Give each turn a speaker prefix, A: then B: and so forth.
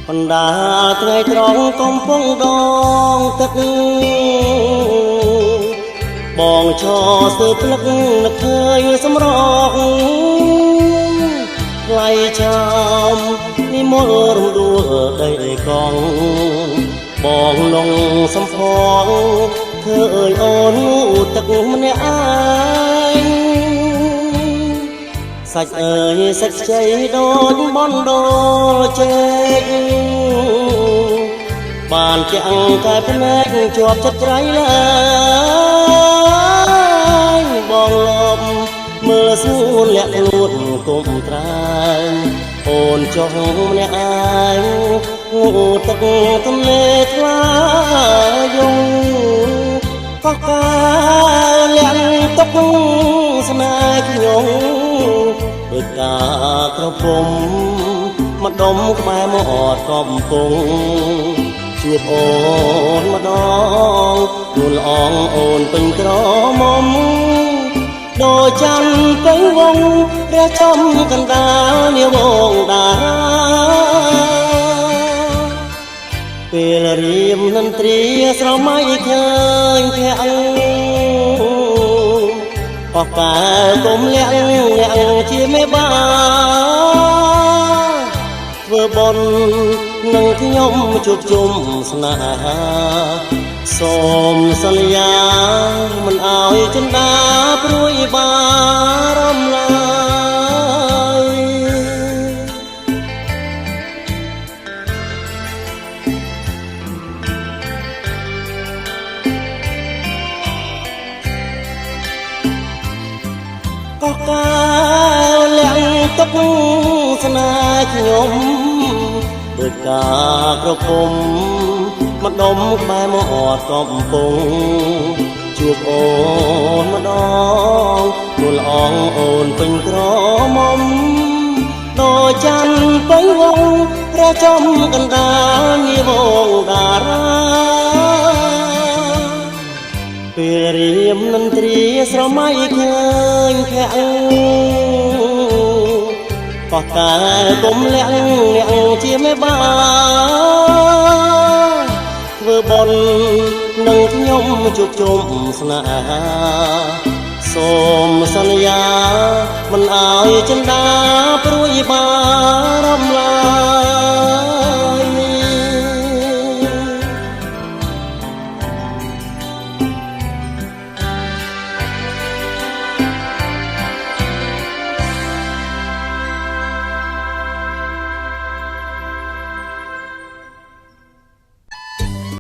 A: បណ្ដាថ្ងៃត្រង់កំពុងដងទឹកបងឈរស្ទើរភ្លឹកនឹកឃើញសម្រកថ្លៃឆោមនិមលរំដួលដីកងបងលងសំផងធ្វើអើយអូនទឹកម្នាក់ឯងសាច់អើយសាច់ខ្ចីដូចបណ្ដោលជែកបានចាំងកែភ្នែកជាប់ចិត្តត្រៃឡើយបងលំមើលស្ងួនលាក់ខ្លួនគុំត្រើយអូនចុះម្នាក់ឯងងូទឹកទន្លេថ្លាយងក៏កាលាក់ទុកស្នេហ៍ខ្ញុំដូចការក្រពុំម្ដុំក្បែរមាត់កំពុងជួបអូនម្ដងនួនល្អងអូនពេញក្រមុំដូចច័ន្ទពេញវងរះចំកណ្ដាលនាវងតាពេលរៀមនន្ត្រីស្រមៃឃើញភ័ក្រអស់កាលគុំលាក់ជាមេបាធ្វើបុណ្យនឹងខ្ញុំជួបជុំស្នេហាសូមសន្យាមិនអោយចិន្តាព្រួយបារម្ភឡើយក៏កាលលាក់ទុកស្នេហ៍ខ្ញុំដូចការក្រពុំម្ដុំក្បែរមាត់កំពុងជួបអូនម្ដងនួនល្អងអូនពេញក្រមុំដូចច័ន្ទពេញវងរះចំកណ្ដាលនាវងតារាពេលរៀមនន្ត្រីស្រមៃឃើញភ័ក្រក៏តែគុំលាក់ជាមេបាធ្វើបុណ្យនឹងខ្ញុំជួបជុំស្នេហាសូមសន្យាមិនអោយចិន្តា